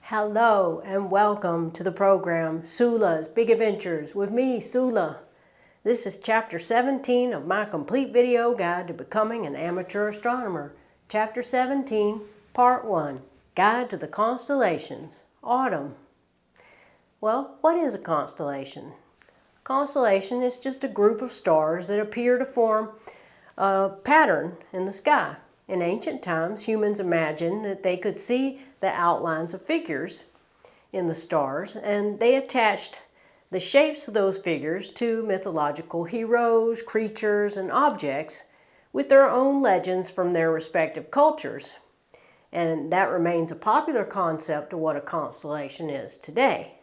Hello and welcome to the program Tsula's Big Adventures with me, Tsula. This is chapter 17 of my complete video guide to becoming an amateur astronomer. Chapter 17, part 1, Guide to the Constellations, Autumn. Well, what is a constellation? A constellation is just a group of stars that appear to form a pattern in the sky. In ancient times, humans imagined that they could see the outlines of figures in the stars, and they attached the shapes of those figures to mythological heroes, creatures, and objects with their own legends from their respective cultures. And that remains a popular concept of what a constellation is today.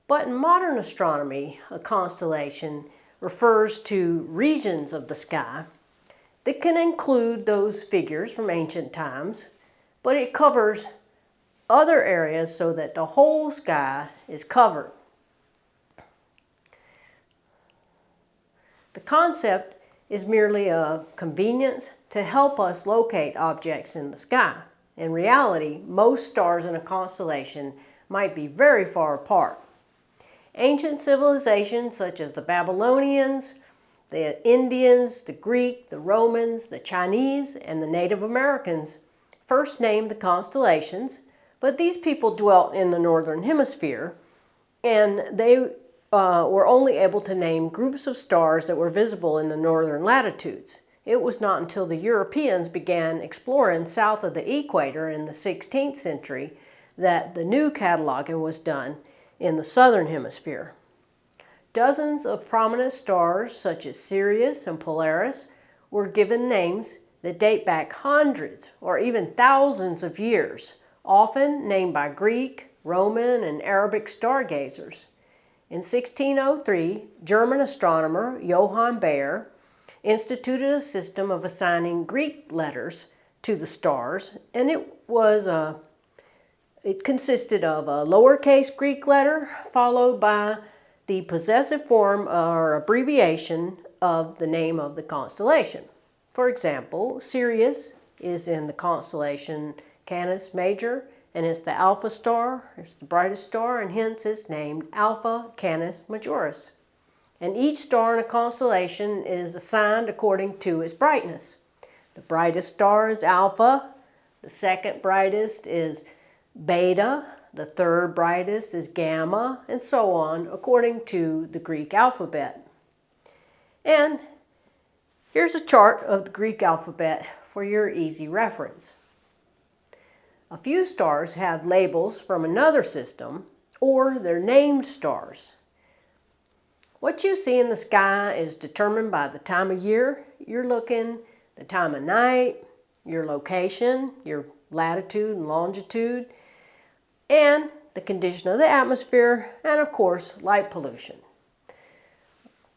But in modern astronomy, a constellation refers to regions of the sky that can include those figures from ancient times, but it covers other areas so that the whole sky is covered. The concept is merely a convenience to help us locate objects in the sky. In reality, most stars in a constellation might be very far apart. Ancient civilizations such as the Babylonians, the Indians, the Greek, the Romans, the Chinese, and the Native Americans first named the constellations, but these people dwelt in the northern hemisphere, and they were only able to name groups of stars that were visible in the northern latitudes. It was not until the Europeans began exploring south of the equator in the 16th century that the new cataloging was done in the southern hemisphere. Dozens of prominent stars, such as Sirius and Polaris, were given names that date back hundreds or even thousands of years, often named by Greek, Roman, and Arabic stargazers. In 1603, German astronomer Johann Bayer instituted a system of assigning Greek letters to the stars, and it consisted of a lowercase Greek letter followed by the possessive form or abbreviation of the name of the constellation. For example, Sirius is in the constellation Canis Major, and it's the alpha star, it's the brightest star, and hence it's named Alpha Canis Majoris. And each star in a constellation is assigned according to its brightness. The brightest star is Alpha, the second brightest is Beta, the third brightest is Gamma, and so on, according to the Greek alphabet. And here's a chart of the Greek alphabet for your easy reference. A few stars have labels from another system, or they're named stars. What you see in the sky is determined by the time of year you're looking, the time of night, your location, your latitude and longitude, and the condition of the atmosphere, and of course, light pollution.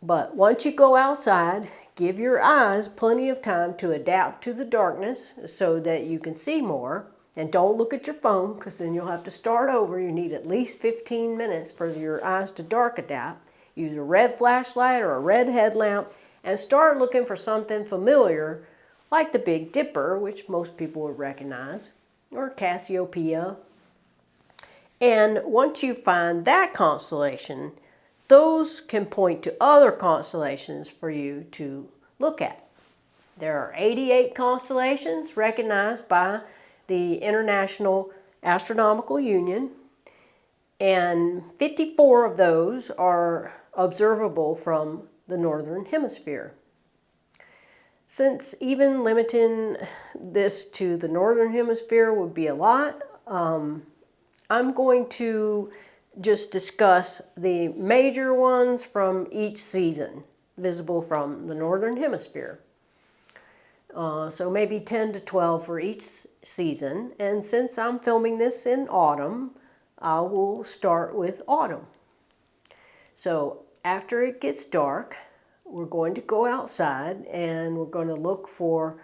But once you go outside, give your eyes plenty of time to adapt to the darkness so that you can see more. And don't look at your phone, because then you'll have to start over. You need at least 15 minutes for your eyes to dark adapt. Use a red flashlight or a red headlamp and start looking for something familiar like the Big Dipper, which most people would recognize, or Cassiopeia. And once you find that constellation, those can point to other constellations for you to look at. There are 88 constellations recognized by the International Astronomical Union, and 54 of those are observable from the northern hemisphere. Since even limiting this to the northern hemisphere would be a lot, I'm going to just discuss the major ones from each season, visible from the northern hemisphere. So maybe 10 to 12 for each season. And since I'm filming this in autumn, I will start with autumn. So after it gets dark, we're going to go outside and we're going to look for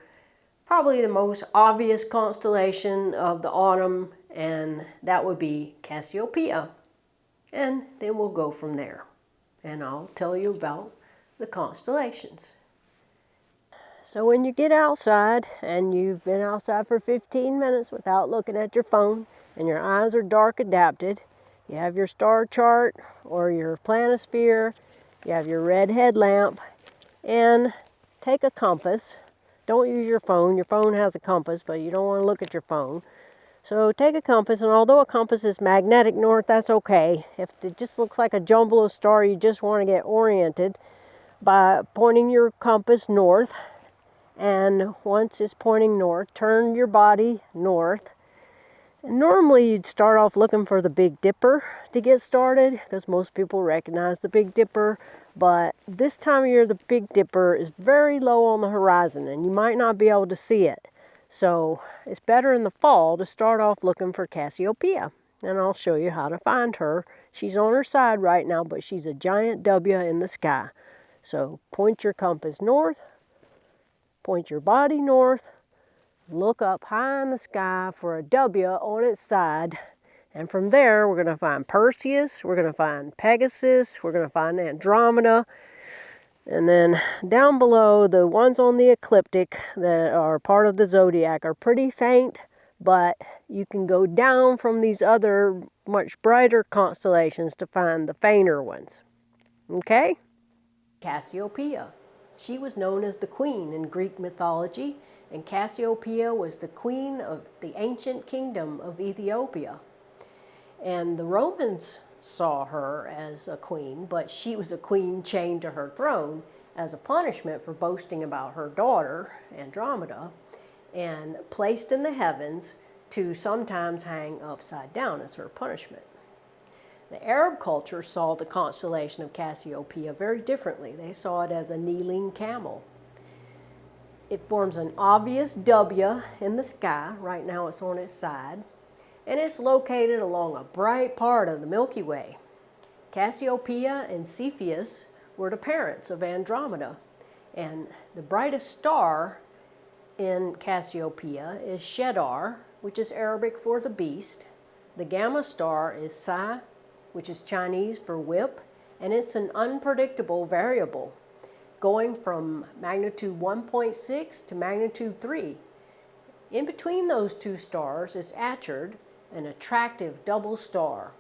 probably the most obvious constellation of the autumn, and that would be Cassiopeia. And then we'll go from there. And I'll tell you about the constellations. So when you get outside and you've been outside for 15 minutes without looking at your phone and your eyes are dark adapted. You have your star chart or your planisphere. You have your red headlamp, and take a compass. Don't use your phone. Your phone has a compass, but you don't want to look at your phone. So take a compass, and although a compass is magnetic north, that's okay. If it just looks like a jumble of stars, you just want to get oriented by pointing your compass north. And once it's pointing north, turn your body north. And normally you'd start off looking for the Big Dipper to get started, because most people recognize the Big Dipper. But this time of year, the Big Dipper is very low on the horizon, and you might not be able to see it. So it's better in the fall to start off looking for Cassiopeia. And I'll show you how to find her. She's on her side right now, but she's a giant W in the sky. So point your compass north, point your body north, look up high in the sky for a W on its side. And from there, we're going to find Perseus, we're going to find Pegasus, we're going to find Andromeda. And then down below, the ones on the ecliptic that are part of the zodiac are pretty faint, but you can go down from these other much brighter constellations to find the fainter ones. Okay? Cassiopeia. She was known as the queen in Greek mythology, and Cassiopeia was the queen of the ancient kingdom of Ethiopia. And the Romans saw her as a queen, but she was a queen chained to her throne as a punishment for boasting about her daughter, Andromeda, and placed in the heavens to sometimes hang upside down as her punishment. The Arab culture saw the constellation of Cassiopeia very differently. They saw it as a kneeling camel. It forms an obvious W in the sky. Right now it's on its side. And it's located along a bright part of the Milky Way. Cassiopeia and Cepheus were the parents of Andromeda. And the brightest star in Cassiopeia is Shedar, which is Arabic for the beast. The gamma star is Psi, which is Chinese for whip, and it's an unpredictable variable, going from magnitude 1.6 to magnitude 3. In between those two stars is Achard, an attractive double star.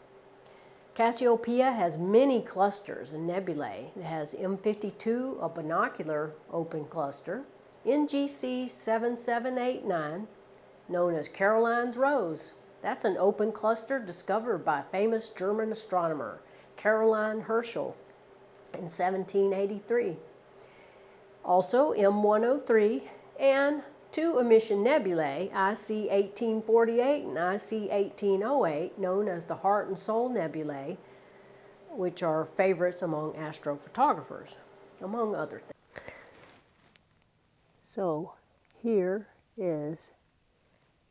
Cassiopeia has many clusters and nebulae. It has M52, a binocular open cluster, NGC 7789, known as Caroline's Rose. That's an open cluster discovered by famous German astronomer Caroline Herschel in 1783. Also M103 and two emission nebulae, IC 1848 and IC 1808, known as the Heart and Soul Nebulae, which are favorites among astrophotographers, among other things. So here is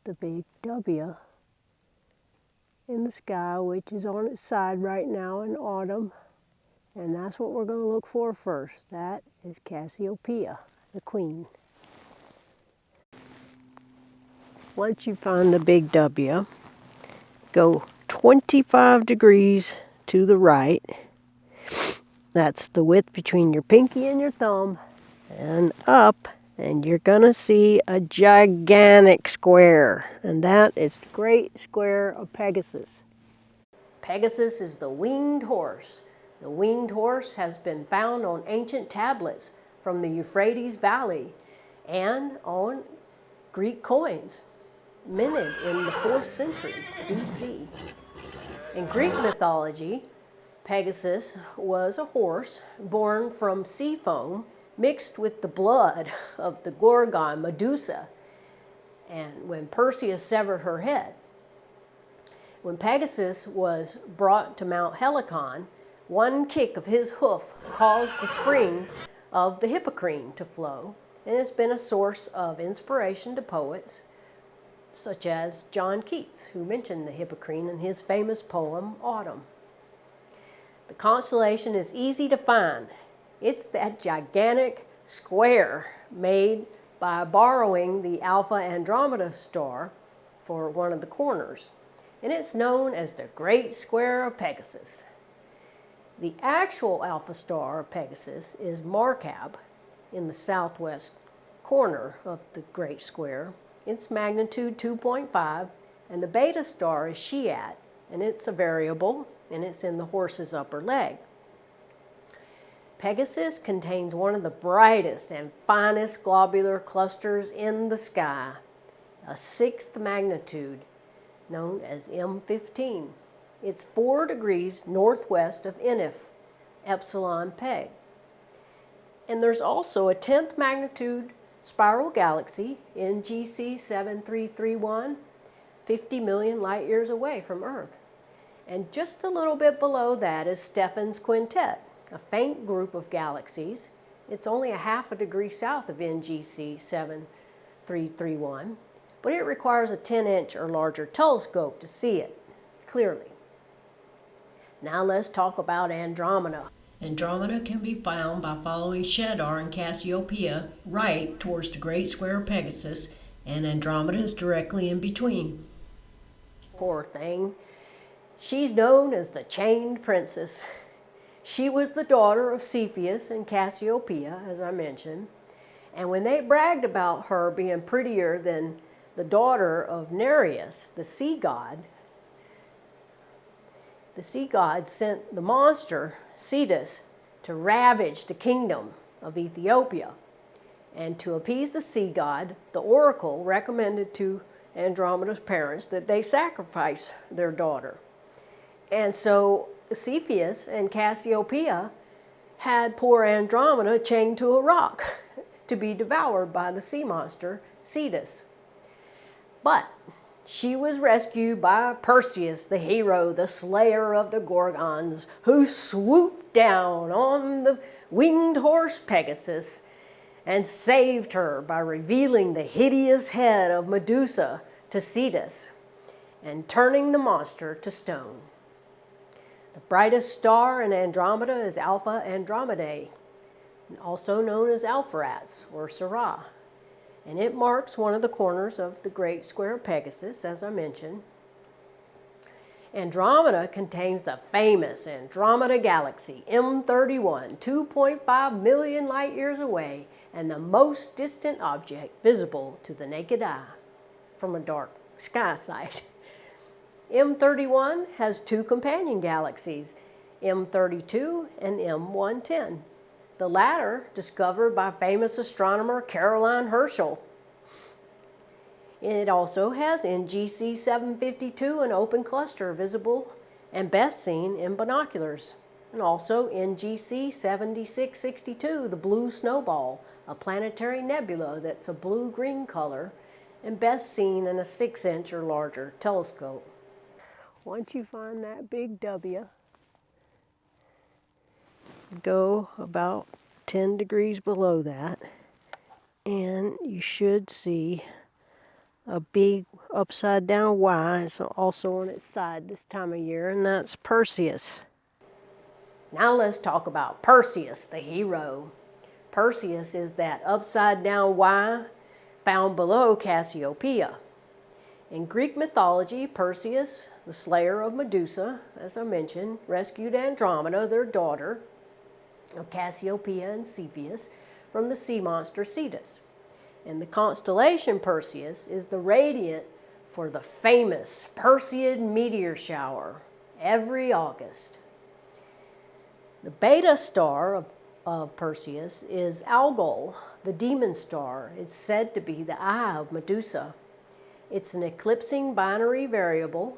the big W in the sky, which is on its side right now in autumn. And that's what we're going to look for first. That is Cassiopeia, the queen. Once you find the big W, go 25 degrees to the right. That's the width between your pinky and your thumb, and up, and you're going to see a gigantic square. And that is the Great Square of Pegasus. Pegasus is the winged horse. The winged horse has been found on ancient tablets from the Euphrates Valley and on Greek coins, minted in the 4th century BC. In Greek mythology, Pegasus was a horse born from sea foam mixed with the blood of the Gorgon Medusa, and when Perseus severed her head. When Pegasus was brought to Mount Helicon, one kick of his hoof caused the spring of the Hippocrene to flow, and it's been a source of inspiration to poets such as John Keats, who mentioned the Hippocrene in his famous poem, Autumn. The constellation is easy to find. It's that gigantic square made by borrowing the Alpha Andromeda star for one of the corners, and it's known as the Great Square of Pegasus. The actual alpha star of Pegasus is Markab in the southwest corner of the Great Square. It's magnitude 2.5, And the beta star is Sheat, and it's a variable, and it's in the horse's upper leg. Pegasus contains one of the brightest and finest globular clusters in the sky, a 6th magnitude, known as M15. It's 4 degrees northwest of Enif, Epsilon Peg. And there's also a 10th magnitude spiral galaxy, NGC 7331, 50 million light years away from Earth. And just a little bit below that is Stephan's Quintet, a faint group of galaxies. It's only a half a degree south of NGC 7331, but it requires a 10-inch or larger telescope to see it clearly. Now let's talk about Andromeda. Andromeda can be found by following Shedar and Cassiopeia right towards the Great Square of Pegasus, and Andromeda is directly in between. Poor thing. She's known as the Chained Princess. She was the daughter of Cepheus and Cassiopeia, as I mentioned, and when they bragged about her being prettier than the daughter of Nereus, the sea god sent the monster, Cetus, to ravage the kingdom of Ethiopia. And to appease the sea god, the oracle recommended to Andromeda's parents that they sacrifice their daughter. And so Cepheus and Cassiopeia had poor Andromeda chained to a rock to be devoured by the sea monster, Cetus. But she was rescued by Perseus, the hero, the slayer of the Gorgons, who swooped down on the winged horse Pegasus and saved her by revealing the hideous head of Medusa to Cetus and turning the monster to stone. The brightest star in Andromeda is Alpha Andromedae, also known as Alpheratz or Syrah, and it marks one of the corners of the Great Square of Pegasus, as I mentioned. Andromeda contains the famous Andromeda Galaxy, M31, 2.5 million light years away, and the most distant object visible to the naked eye from a dark sky site. M31 has 2 companion galaxies, M32 and M110. The latter discovered by famous astronomer Caroline Herschel. It also has NGC 752, an open cluster visible and best seen in binoculars, and also NGC 7662, the blue snowball, a planetary nebula that's a blue-green color and best seen in a 6-inch or larger telescope. Once you find that big W, go about 10 degrees below that, and you should see a big upside down Y. It's also on its side this time of year, and that's Perseus. Now let's talk about Perseus, the hero. Perseus is that upside down Y found below Cassiopeia. In Greek mythology, Perseus, the slayer of Medusa, as I mentioned, rescued Andromeda, their daughter, of Cassiopeia and Cepheus, from the sea monster Cetus. And the constellation Perseus is the radiant for the famous Perseid meteor shower every August. The beta star of Perseus is Algol, the demon star. It's said to be the eye of Medusa. It's an eclipsing binary variable,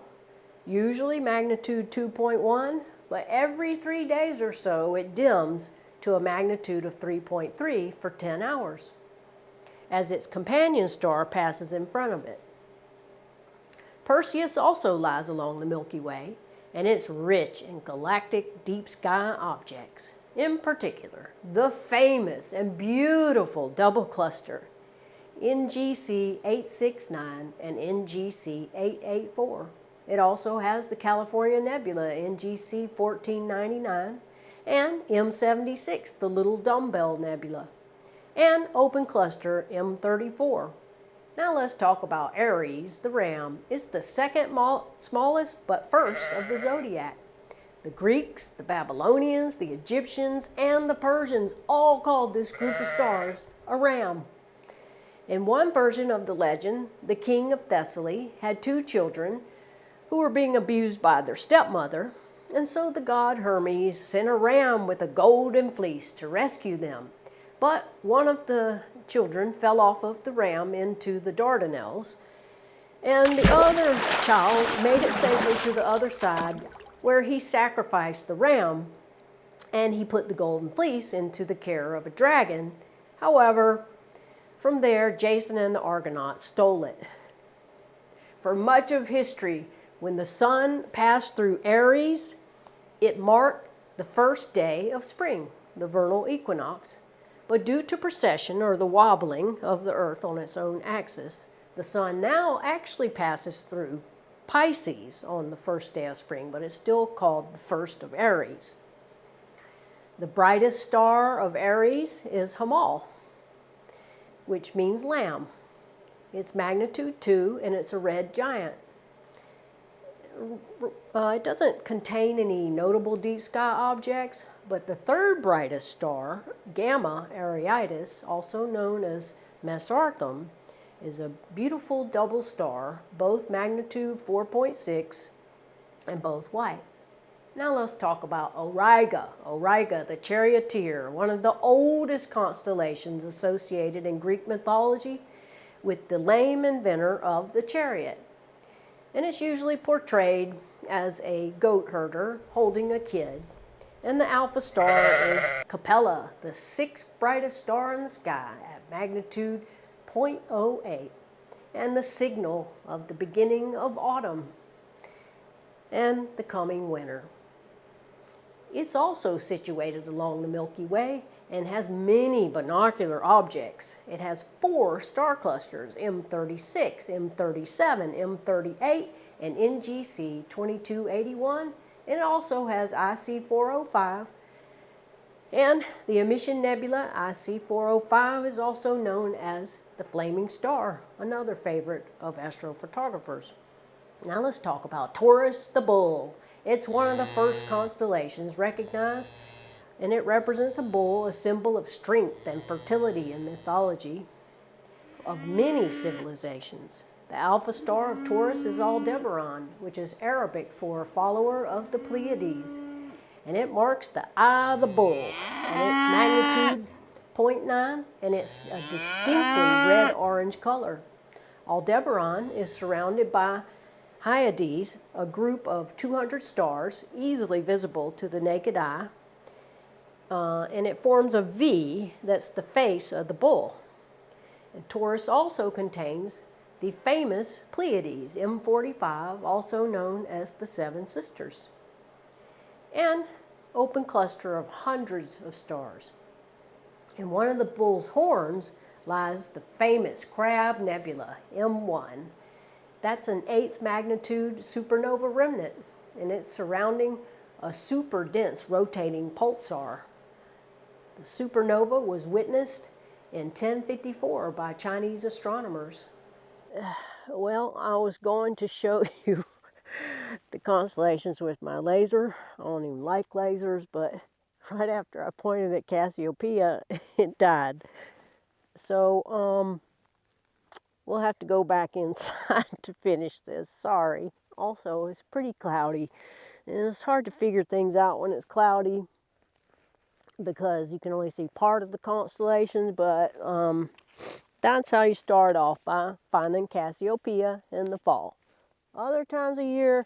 usually magnitude 2.1, but every 3 days or so it dims to a magnitude of 3.3 for 10 hours, as its companion star passes in front of it. Perseus also lies along the Milky Way, and it's rich in galactic deep sky objects, in particular the famous and beautiful double cluster NGC 869 and NGC 884. It also has the California Nebula NGC 1499 and M76, the Little Dumbbell Nebula, and open cluster M34. Now let's talk about Aries, the ram. It's the second smallest but first of the zodiac. The Greeks, the Babylonians, the Egyptians, and the Persians all called this group of stars a ram. In one version of the legend, the king of Thessaly had two children who were being abused by their stepmother, and so the god Hermes sent a ram with a golden fleece to rescue them. But one of the children fell off of the ram into the Dardanelles, and the other child made it safely to the other side, where he sacrificed the ram, and he put the golden fleece into the care of a dragon. However, from there, Jason and the Argonauts stole it. For much of history, when the sun passed through Aries, it marked the first day of spring, the vernal equinox. But due to precession, or the wobbling of the Earth on its own axis, the sun now actually passes through Pisces on the first day of spring, but it's still called the first of Aries. The brightest star of Aries is Hamal, which means lamb. It's magnitude 2, and it's a red giant. It doesn't contain any notable deep sky objects, but the third brightest star, Gamma Arietis, also known as Mesarthum, is a beautiful double star, both magnitude 4.6 and both white. Now let's talk about Auriga. Auriga, the charioteer, one of the oldest constellations associated in Greek mythology with the lame inventor of the chariot. And it's usually portrayed as a goat herder holding a kid. And the alpha star is Capella, the sixth brightest star in the sky at magnitude 0.08, and the signal of the beginning of autumn and the coming winter. It's also situated along the Milky Way and has many binocular objects. It has 4 star clusters, M36, M37, M38, and NGC 2281, and it also has IC 405. And the emission nebula IC 405 is also known as the Flaming Star, another favorite of astrophotographers. Now let's talk about Taurus the Bull. It's one of the first constellations recognized, and it represents a bull, a symbol of strength and fertility in mythology of many civilizations. The alpha star of Taurus is Aldebaran, which is Arabic for follower of the Pleiades, and it marks the eye of the bull, and its magnitude 0.9, and it's a distinctly red-orange color. Aldebaran is surrounded by Hyades, a group of 200 stars, easily visible to the naked eye, and it forms a V that's the face of the bull. And Taurus also contains the famous Pleiades, M45, also known as the Seven Sisters, and open cluster of hundreds of stars. In one of the bull's horns lies the famous Crab Nebula, M1. That's an 8th magnitude supernova remnant, and it's surrounding a super dense rotating pulsar. The supernova was witnessed in 1054 by Chinese astronomers. Well, I was going to show you the constellations with my laser. I don't even like lasers, but right after I pointed at Cassiopeia, it died. So, we'll have to go back inside to finish this. Sorry. Also, it's pretty cloudy, and it's hard to figure things out when it's cloudy because you can only see part of the constellations, but that's how you start off, by finding Cassiopeia in the fall. Other times of year,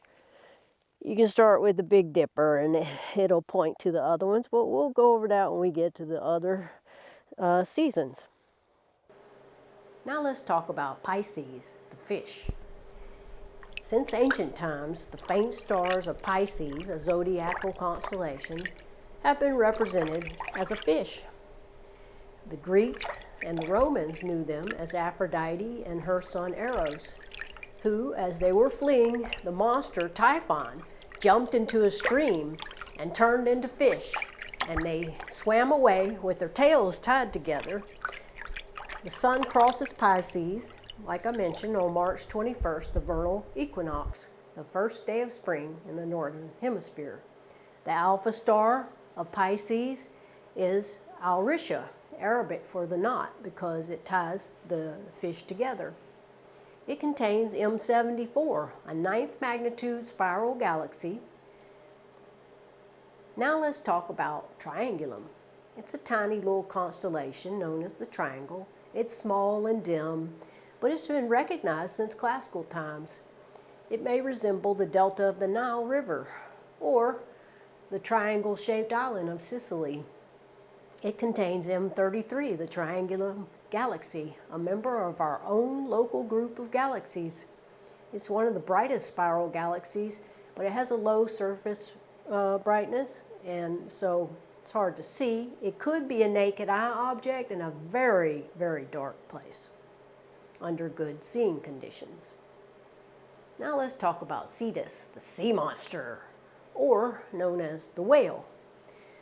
you can start with the Big Dipper, and it'll point to the other ones, but we'll go over that when we get to the other seasons. Now let's talk about Pisces, the fish. Since ancient times, the faint stars of Pisces, a zodiacal constellation, have been represented as a fish. The Greeks and the Romans knew them as Aphrodite and her son Eros, who, as they were fleeing the monster Typhon, jumped into a stream and turned into fish, and they swam away with their tails tied together. The sun crosses Pisces, like I mentioned, on March 21st, the vernal equinox, the first day of spring in the northern hemisphere. The alpha star of Pisces is Auritia, Arabic for the knot, because it ties the fish together. It contains M74, a 9th magnitude spiral galaxy. Now let's talk about Triangulum. It's a tiny little constellation known as the Triangle. It's small and dim, but it's been recognized since classical times. It may resemble the delta of the Nile River or the triangle-shaped island of Sicily. It contains M33, the Triangulum galaxy, a member of our own local group of galaxies. It's one of the brightest spiral galaxies, but it has a low surface brightness, and so it's hard to see. It could be a naked eye object in a very, very dark place under good seeing conditions. Now let's talk about Cetus, the sea monster, or known as the whale.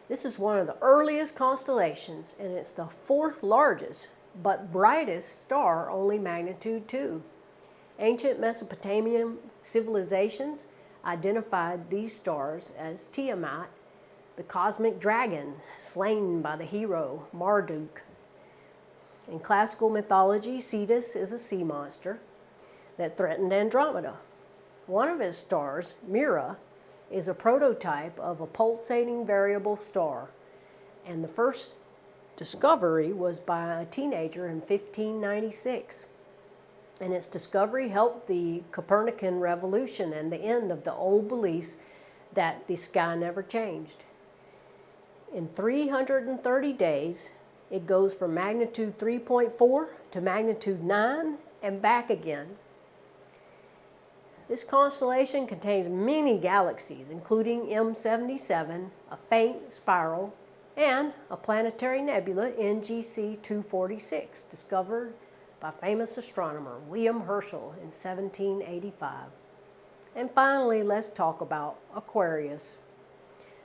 This is one of the earliest constellations, and it's the 4th largest but brightest star, only magnitude 2. Ancient Mesopotamian civilizations identified these stars as Tiamat, the cosmic dragon slain by the hero Marduk. In classical mythology, Cetus is a sea monster that threatened Andromeda. One of his stars, Mira, is a prototype of a pulsating variable star, and the first discovery was by a teenager in 1596. And its discovery helped the Copernican revolution and the end of the old beliefs that the sky never changed. In 330 days, it goes from magnitude 3.4 to magnitude 9 and back again. This constellation contains many galaxies, including M77, a faint spiral, and a planetary nebula, NGC 246, discovered by famous astronomer William Herschel in 1785. And finally, let's talk about Aquarius.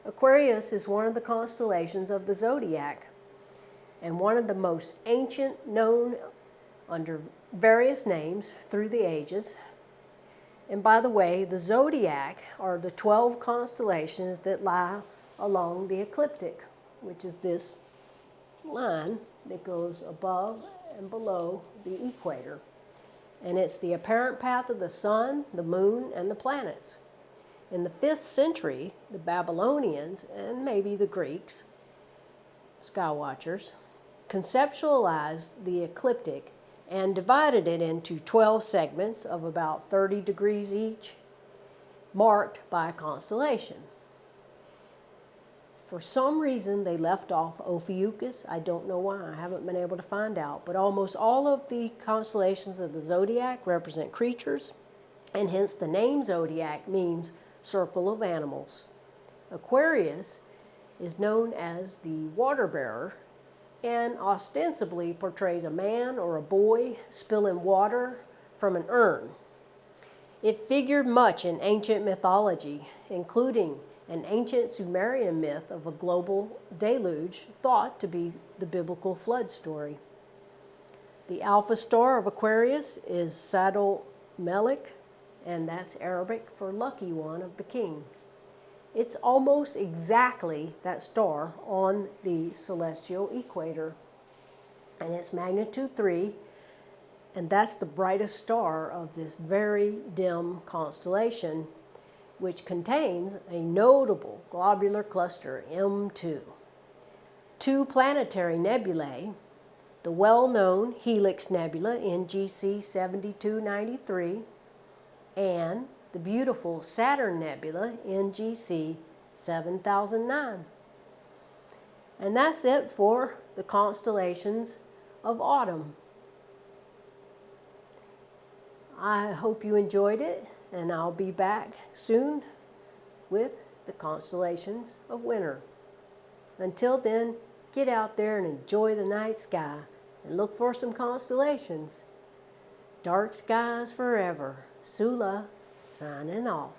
Aquarius is one of the constellations of the zodiac, and one of the most ancient known under various names through the ages. And by the way, the zodiac are the 12 constellations that lie along the ecliptic, which is this line that goes above and below the equator. And it's the apparent path of the sun, the moon, and the planets. In the 5th century, the Babylonians, and maybe the Greeks, sky watchers, conceptualized the ecliptic and divided it into 12 segments of about 30 degrees each, marked by a constellation. For some reason, they left off Ophiuchus. I don't know why. I haven't been able to find out. But almost all of the constellations of the zodiac represent creatures, and hence the name zodiac means circle of animals. Aquarius is known as the water bearer and ostensibly portrays a man or a boy spilling water from an urn. It figured much in ancient mythology, including an ancient Sumerian myth of a global deluge thought to be the biblical flood story. The alpha star of Aquarius is Sadal Melik, and that's Arabic for lucky one of the king. It's almost exactly that star on the celestial equator, and it's magnitude 3, and that's the brightest star of this very dim constellation, which contains a notable globular cluster, M2, 2 planetary nebulae, the well-known Helix Nebula, NGC 7293, and the beautiful Saturn Nebula, NGC 7009. And that's it for the constellations of autumn. I hope you enjoyed it, and I'll be back soon with the constellations of winter. Until then, get out there and enjoy the night sky and look for some constellations. Dark skies forever. Tsula, signing off.